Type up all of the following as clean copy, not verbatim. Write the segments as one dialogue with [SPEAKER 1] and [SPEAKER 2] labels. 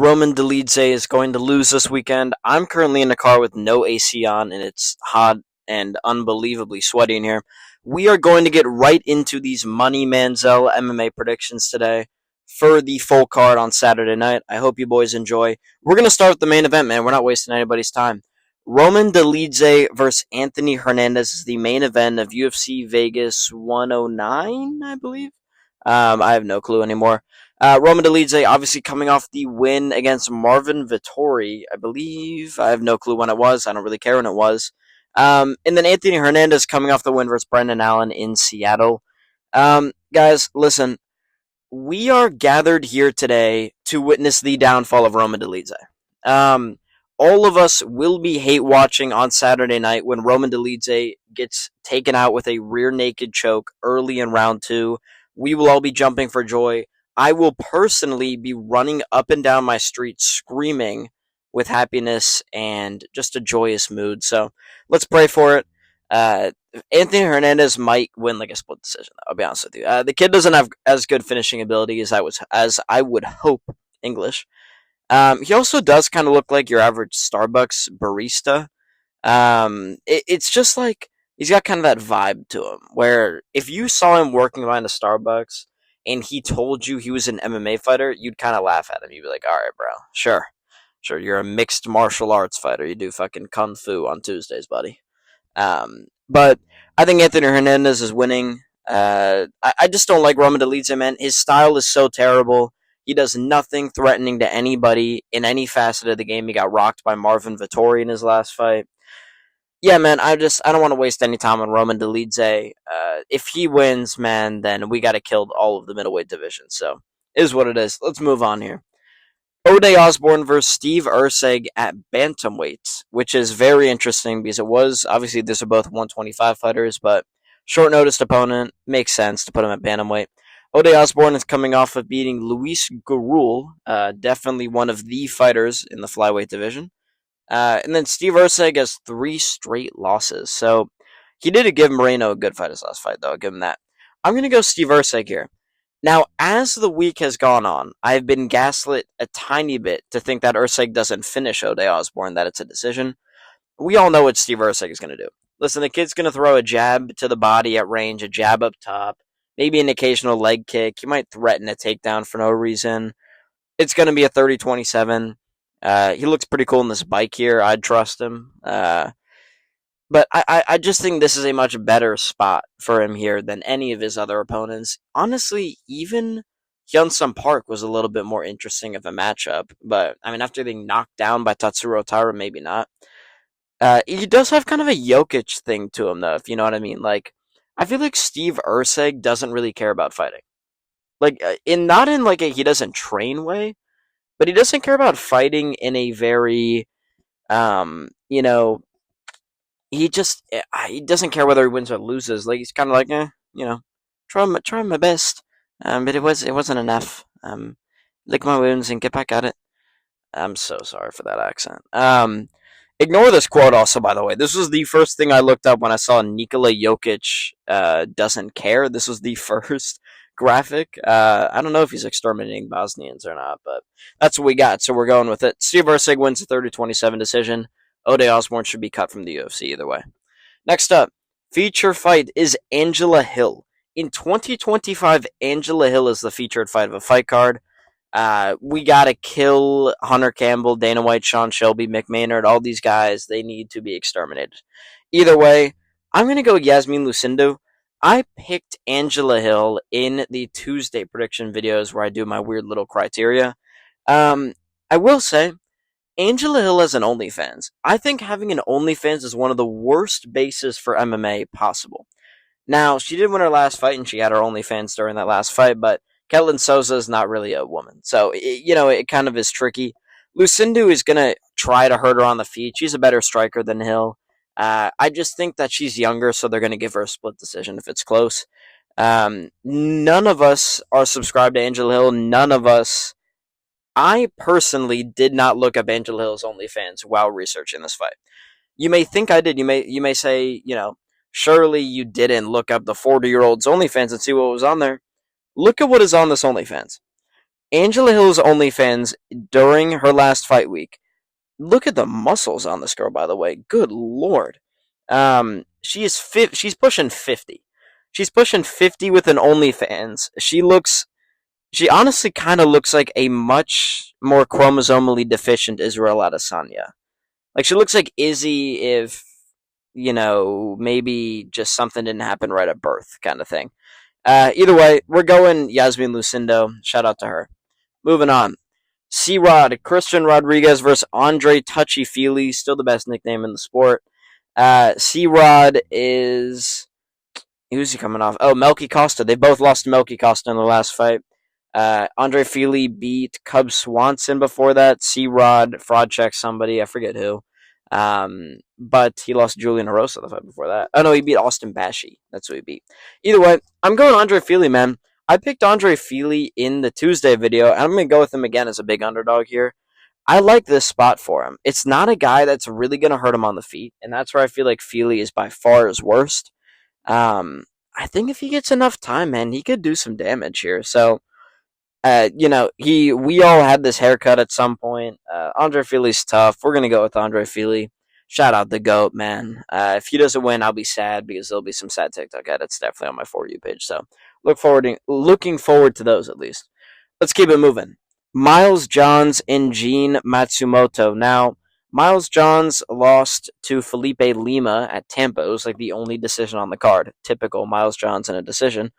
[SPEAKER 1] Roman Dolidze is going to lose this weekend. I'm currently in a car with no AC on, and it's hot and unbelievably sweaty in here. We are going to get right into these Money Manziel MMA predictions today for the full card on Saturday night. I hope you boys enjoy. We're going to start with the main event, man. We're not wasting anybody's time. Roman Dolidze versus Anthony Hernandez is the main event of UFC Vegas 109, I believe. I have no clue anymore. Roman Dolidze obviously coming off the win against Marvin Vettori, I believe. I have no clue when it was. I don't really care when it was. And then Anthony Hernandez coming off the win versus Brendan Allen in Seattle. Guys, listen. We are gathered here today to witness the downfall of Roman Dolidze. All of us will be hate watching on Saturday night when Roman Dolidze gets taken out with a rear naked choke early in round 2. We will all be jumping for joy. I will personally be running up and down my street screaming with happiness and just a joyous mood. So let's pray for it. Anthony Hernandez might win like a split decision, though, I'll be honest with you. The kid doesn't have as good finishing ability as I would hope. English. He also does kind of look like your average Starbucks barista. It's just like he's got kind of that vibe to him, where if you saw him working behind a Starbucks and he told you he was an MMA fighter, you'd kind of laugh at him. You'd be like, all right, bro, sure, you're a mixed martial arts fighter. You do fucking kung fu on Tuesdays, buddy. But I think Anthony Hernandez is winning. I just don't like Roman Dolidze, man. His style is so terrible. He does nothing threatening to anybody in any facet of the game. He got rocked by Marvin Vettori in his last fight. Yeah, man, I don't want to waste any time on Roman Dolidze. If he wins, man, then we got to kill all of the middleweight division. So, it is what it is. Let's move on here. Ode Osborne versus Steve Erceg at bantamweight, which is very interesting because it was, obviously, these are both 125 fighters, but short noticed opponent, makes sense to put him at bantamweight. Ode Osborne is coming off of beating Luis Gurul, definitely one of the fighters in the flyweight division. And then Steve Erceg has 3 straight losses, so he did give Moreno a good fight his last fight, though, I'll give him that. I'm going to go Steve Erceg here. Now, as the week has gone on, I've been gaslit a tiny bit to think that Erceg doesn't finish Ode Osborne, that it's a decision. We all know what Steve Erceg is going to do. Listen, the kid's going to throw a jab to the body at range, a jab up top, maybe an occasional leg kick. He might threaten a takedown for no reason. It's going to be a 30-27. He looks pretty cool in this bike here. I'd trust him. But I just think this is a much better spot for him here than any of his other opponents. Honestly, even Hyun-Sung Park was a little bit more interesting of a matchup. But, I mean, after being knocked down by Tatsuro Taira, maybe not. He does have kind of a Jokic thing to him, though, if you know what I mean. Like, I feel like Steve Erceg doesn't really care about fighting. Like, not in like a he doesn't train way, but he doesn't care about fighting in a very, you know, he doesn't care whether he wins or loses. Like, he's kind of like, try my best. But it wasn't enough. Lick my wounds and get back at it. I'm so sorry for that accent. Ignore this quote also, by the way. This was the first thing I looked up when I saw Nikola Jokic doesn't care. This was the first graphic. I don't know if he's exterminating Bosnians or not, but that's what we got, so we're going with it. Steve Erceg wins a 30-27 decision. Ode Osborne should be cut from the UFC either way. Next up, feature fight is Angela Hill. In 2025, Angela Hill is the featured fight of a fight card. We gotta kill Hunter Campbell, Dana White, Sean Shelby, Mick Maynard, all these guys. They need to be exterminated. Either way, I'm gonna go Yasmin Lucinda. I picked Angela Hill in the Tuesday prediction videos where I do my weird little criteria. I will say, Angela Hill has an OnlyFans. I think having an OnlyFans is one of the worst bases for MMA possible. Now, she did win her last fight, and she had her OnlyFans during that last fight, but Ketlin Souza is not really a woman. So, it kind of is tricky. Lucinda is going to try to hurt her on the feet. She's a better striker than Hill. I just think that she's younger, so they're going to give her a split decision if it's close. None of us are subscribed to Angela Hill. None of us. I personally did not look up Angela Hill's OnlyFans while researching this fight. You may think I did. You may say, surely you didn't look up the 40-year-old's OnlyFans and see what was on there. Look at what is on this OnlyFans. Angela Hill's OnlyFans during her last fight week. Look at the muscles on this girl, by the way. Good lord. She's pushing 50. She's pushing 50 with an OnlyFans. She honestly kind of looks like a much more chromosomally deficient Israel Adesanya. Like she looks like Izzy if maybe just something didn't happen right at birth, kind of thing. Either way, we're going Yasmin Lucindo. Shout out to her. Moving on. C Rod, Christian Rodriguez versus Andre Touchy Feely, still the best nickname in the sport. C Rod is. Who's he coming off? Oh, Melky Costa. They both lost to Melky Costa in the last fight. Andre Feely beat Cub Swanson before that. C Rod fraud checked somebody. I forget who. But he lost Julian Erosa the fight before that. Oh no, he beat Austin Bashi. That's who he beat. Either way, I'm going Andre Feely, man. I picked Andre Feely in the Tuesday video, and I'm going to go with him again as a big underdog here. I like this spot for him. It's not a guy that's really going to hurt him on the feet, and that's where I feel like Feely is by far his worst. I think if he gets enough time, man, he could do some damage here. So, we all had this haircut at some point. Andre Feely's tough. We're gonna go with Andre Feely. Shout out the goat, man. If he doesn't win, I'll be sad because there'll be some sad TikTok edits definitely on my For You page. So looking forward to those at least. Let's keep it moving. Miles Johns and Gene Matsumoto. Now, Miles Johns lost to Felipe Lima at Tampa. It was like the only decision on the card. Typical Miles Johns in a decision.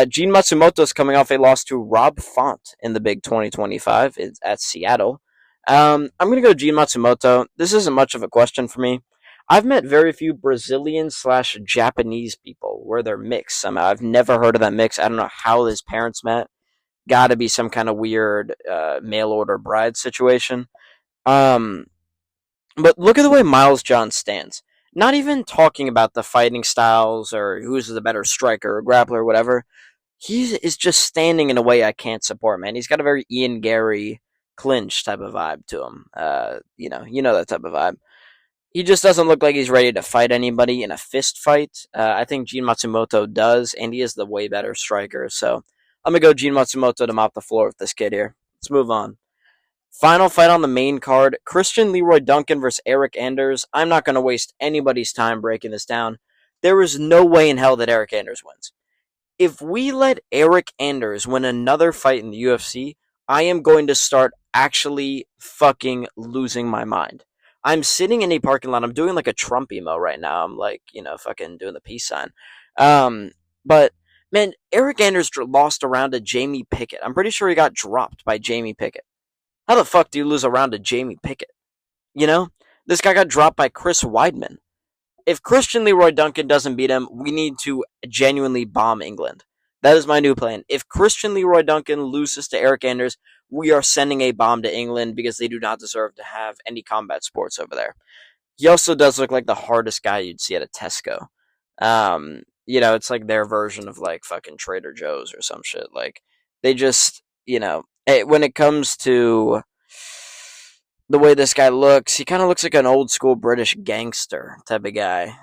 [SPEAKER 1] Gene Matsumoto is coming off a loss to Rob Font in the Big 2025 at Seattle. I'm going to go Gene Matsumoto. This isn't much of a question for me. I've met very few Brazilian slash Japanese people where they're mixed somehow. I've never heard of that mix. I don't know how his parents met. Got to be some kind of weird mail order bride situation. Um, but look at the way Miles John stands. Not even talking about the fighting styles or who's the better striker or grappler or whatever. He is just standing in a way I can't support, man. He's got a very Ian Gary clinch type of vibe to him. You know that type of vibe. He just doesn't look like he's ready to fight anybody in a fist fight. I think Gene Matsumoto does, and he is the way better striker. So I'm gonna go Gene Matsumoto to mop the floor with this kid here. Let's move on. Final fight on the main card: Christian Leroy Duncan versus Eric Anders. I'm not gonna waste anybody's time breaking this down. There is no way in hell that Eric Anders wins. If we let Eric Anders win another fight in the UFC, I am going to start actually fucking losing my mind. I'm sitting in a parking lot. I'm doing like a Trump emo right now. I'm like, fucking doing the peace sign. But man, Eric Anders lost a round to Jamie Pickett. I'm pretty sure he got dropped by Jamie Pickett. How the fuck do you lose a round to Jamie Pickett? This guy got dropped by Chris Weidman. If Christian Leroy Duncan doesn't beat him, we need to genuinely bomb England. That is my new plan. If Christian Leroy Duncan loses to Eric Anders, we are sending a bomb to England because they do not deserve to have any combat sports over there. He also does look like the hardest guy you'd see at a Tesco. It's like their version of like fucking Trader Joe's or some shit. Like they just, when it comes to the way this guy looks, he kind of looks like an old school British gangster type of guy.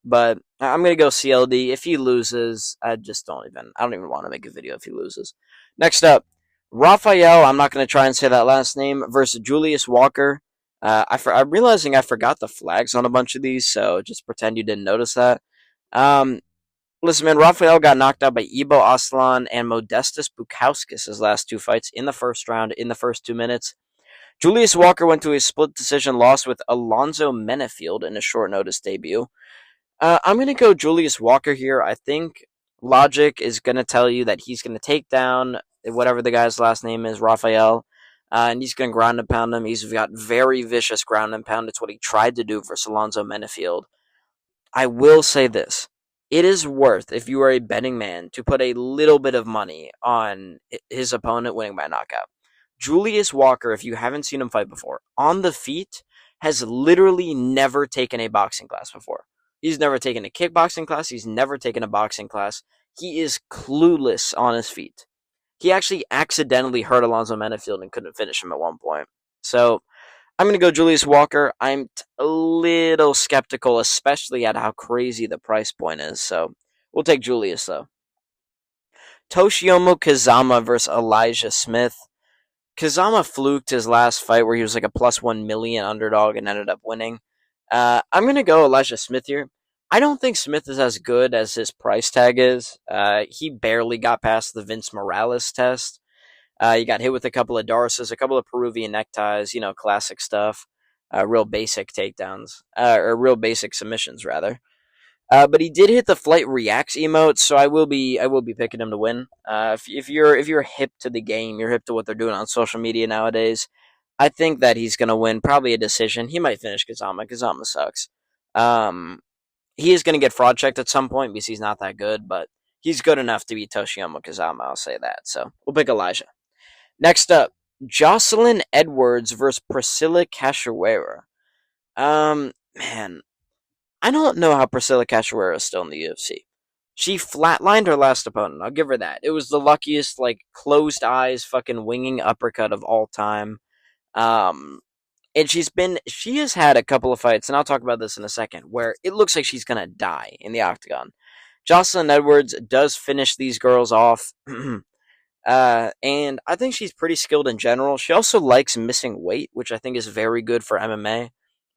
[SPEAKER 1] But I'm gonna go CLD. If he loses, I don't even want to make a video if he loses. Next up, Raphael. I'm not gonna try and say that last name versus Julius Walker. I'm realizing I forgot the flags on a bunch of these, so just pretend you didn't notice that. Listen, man, Raphael got knocked out by Ibo Aslan and Modestus Bukauskas his last two fights in the first round in the first 2 minutes. Julius Walker went to a split decision loss with Alonzo Menefield in a short notice debut. I'm going to go Julius Walker here. I think logic is going to tell you that he's going to take down whatever the guy's last name is, Raphael, and he's going to ground and pound him. He's got very vicious ground and pound. It's what he tried to do versus Alonzo Menefield. I will say this. It is worth, if you are a betting man, to put a little bit of money on his opponent winning by knockout. Julius Walker, if you haven't seen him fight before, on the feet, has literally never taken a boxing class before. He's never taken a kickboxing class. He's never taken a boxing class. He is clueless on his feet. He actually accidentally hurt Alonzo Menefield and couldn't finish him at one point. So I'm going to go Julius Walker. I'm a little skeptical, especially at how crazy the price point is. So we'll take Julius, though. Toshiomo Kazama versus Elijah Smith. Kazama fluked his last fight where he was like a plus 1 million underdog and ended up winning. I'm going to go Elijah Smith here. I don't think Smith is as good as his price tag is. He barely got past the Vince Morales test. He got hit with a couple of Darces, a couple of Peruvian neckties, classic stuff. Real basic takedowns, or real basic submissions, rather. But he did hit the flight reacts emote, so I will be picking him to win. If you're hip to the game, you're hip to what they're doing on social media nowadays. I think that he's gonna win, probably a decision. He might finish Kazama. Kazama sucks. Um, he is gonna get fraud checked at some point because he's not that good, but he's good enough to beat Toshiyama Kazama. I'll say that. So we'll pick Elijah. Next up, Jocelyn Edwards versus Priscilla Cachoeira. Man, I don't know how Priscilla Cachoeira is still in the UFC. She flatlined her last opponent. I'll give her that. It was the luckiest, like, closed eyes, fucking winging uppercut of all time. Um, and she has had a couple of fights, and I'll talk about this in a second, where it looks like she's gonna die in the octagon. Jocelyn Edwards does finish these girls off. And I think she's pretty skilled in general. She also likes missing weight, which I think is very good for MMA.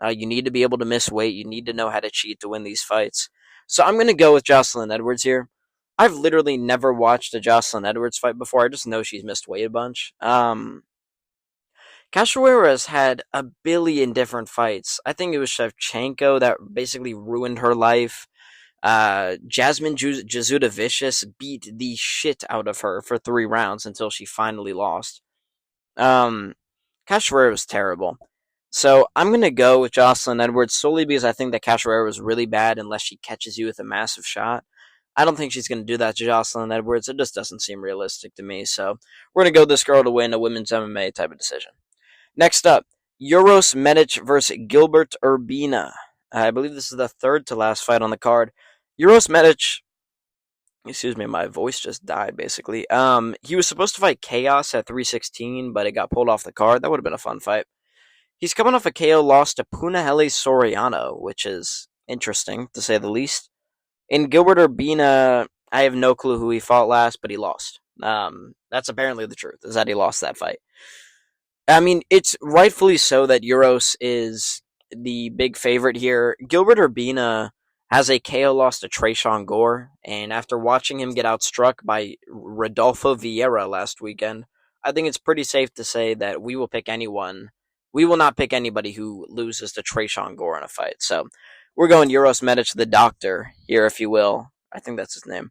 [SPEAKER 1] You need to be able to miss weight. You need to know how to cheat to win these fights. So I'm going to go with Jocelyn Edwards here. I've literally never watched a Jocelyn Edwards fight before. I just know she's missed weight a bunch. Cachoeira has had a billion different fights. I think it was Shevchenko that basically ruined her life. Jasmine Jazuda Vicious beat the shit out of her for 3 rounds until she finally lost. Um, Cachoeira was terrible. So I'm going to go with Jocelyn Edwards solely because I think that Cachoeira was really bad unless she catches you with a massive shot. I don't think she's going to do that to Jocelyn Edwards. It just doesn't seem realistic to me. So we're going to go this girl to win a women's MMA type of decision. Next up, Uros Medic versus Gilbert Urbina. I believe this is the third to last fight on the card. Uros Medic, excuse me, my voice just died basically. He was supposed to fight Chaos at 316, but it got pulled off the card. That would have been a fun fight. He's coming off a KO loss to Punahele Soriano, which is interesting to say the least. In Gilbert Urbina, I have no clue who he fought last, but he lost. That's apparently the truth, is that he lost that fight. I mean, it's rightfully so that Uros is the big favorite here. Gilbert Urbina has a KO loss to Trayshawn Gore, and after watching him get outstruck by Rodolfo Vieira last weekend, I think it's pretty safe to say that we will pick anyone. We will not pick anybody who loses to Trayshawn Gore in a fight. So we're going Uros Medic, the doctor here, if you will. I think that's his name.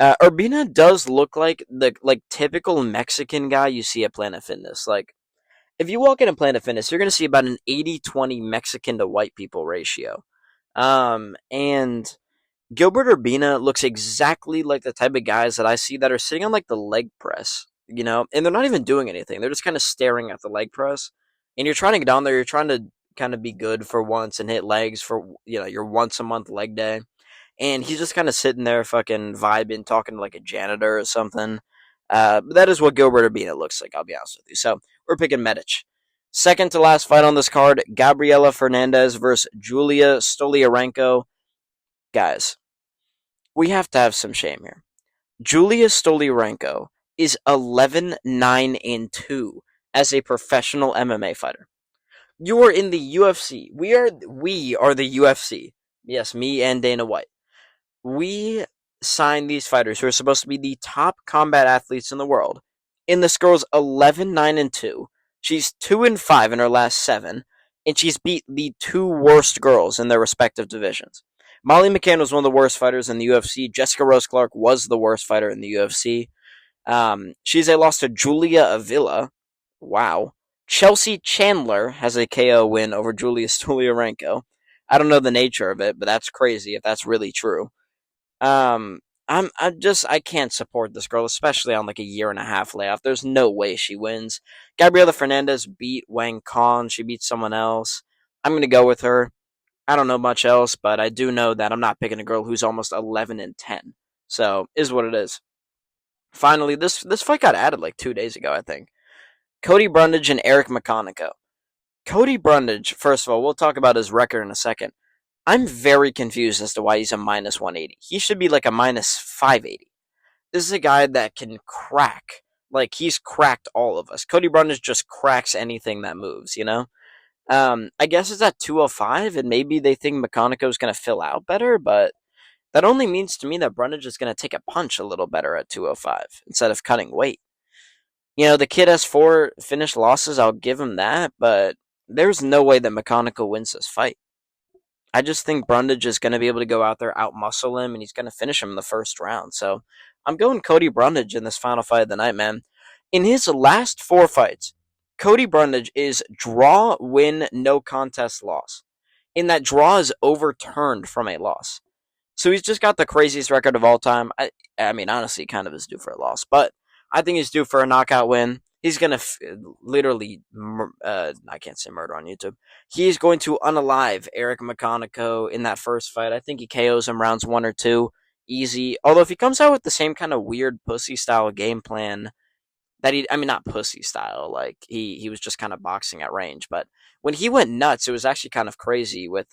[SPEAKER 1] Urbina does look like the typical Mexican guy you see at Planet Fitness. Like, if you walk into Planet Fitness, you're going to see about an 80-20 Mexican to white people ratio. And Gilbert Urbina looks exactly like the type of guys that I see that are sitting on like the leg press, and they're not even doing anything. They're just kind of staring at the leg press. And you're trying to get down there, you're trying to kind of be good for once and hit legs for, your once a month leg day. And he's just kind of sitting there fucking vibing, talking to like a janitor or something. But that is what Gilbert Urbina looks like, I'll be honest with you. So we're picking Medic. Second to last fight on this card, Gabriela Fernandez versus Julia Stoliarenko. Guys, we have to have some shame here. Julia Stoliarenko is 11-9-2 as a professional MMA fighter. You are in the UFC. We are the UFC. Yes, me and Dana White. We signed these fighters who are supposed to be the top combat athletes in the world. And this girl's 11-9-2. She's 2-5 in her last 7, and she's beat the 2 worst girls in their respective divisions. Molly McCann was one of the worst fighters in the UFC. Jessica Rose Clark was the worst fighter in the UFC. She's a loss to Julia Avila. Wow. Chelsea Chandler has a KO win over Julia Stoliarenko. I don't know the nature of it, but that's crazy if that's really true. I can't support this girl, especially on like a year and a half layoff. There's no way she wins. Gabriela Fernandez beat Wang Kong. She beat someone else. I'm gonna go with her. I don't know much else, but I do know that I'm not picking a girl who's almost 11-10. So is what it is. Finally, this fight got added like 2 days ago, I think. Cody Brundage and Eric McConaughey. Cody Brundage, first of all, we'll talk about his record in a second. I'm very confused as to why he's a minus 180. He should be like a minus 580. This is a guy that can crack. Like, he's cracked all of us. Cody Brundage just cracks anything that moves, you know? I guess it's at 205, and maybe they think McConaughey's going to fill out better, but that only means to me that Brundage is going to take a punch a little better at 205 instead of cutting weight. You know, the kid has 4 finished losses, I'll give him that, but there's no way that McConaughey wins this fight. I just think Brundage is going to be able to go out there, outmuscle him, and he's going to finish him in the first round. So I'm going Cody Brundage in this final fight of the night, man. In his last 4 fights, Cody Brundage is draw, win, no contest, loss. And that draw is overturned from a loss. So he's just got the craziest record of all time. I mean, honestly, kind of is due for a loss, but I think he's due for a knockout win. He's gonna literally, I can't say murder on YouTube. He's going to unalive Eric McConaughey in that first fight. I think he KOs him rounds 1 or 2, easy. Although if he comes out with the same kind of weird pussy style game plan that I mean, not pussy style, like he was just kind of boxing at range, but when he went nuts, it was actually kind of crazy with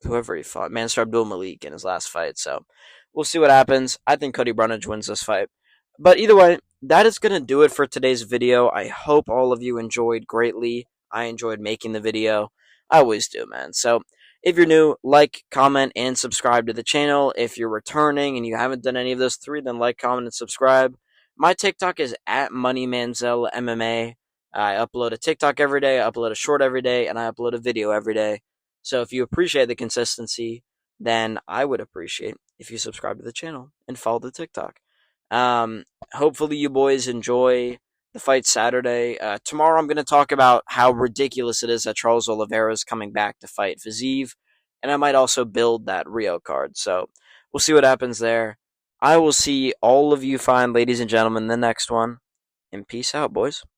[SPEAKER 1] whoever he fought, Mansur Abdul Malik in his last fight. So we'll see what happens. I think Cody Brundage wins this fight. But either way, that is going to do it for today's video. I hope all of you enjoyed greatly. I enjoyed making the video. I always do, man. So if you're new, like, comment, and subscribe to the channel. If you're returning and you haven't done any of those 3, then like, comment, and subscribe. My TikTok is at MoneyManzelMMA. I upload a TikTok every day, I upload a short every day, and I upload a video every day. So if you appreciate the consistency, then I would appreciate if you subscribe to the channel and follow the TikTok. Hopefully you boys enjoy the fight Saturday. Tomorrow I'm going to talk about how ridiculous it is that Charles Oliveira is coming back to fight Fiziev, and I might also build that Rio card. So we'll see what happens there. I will see all of you fine ladies and gentlemen in the next one, and peace out, boys.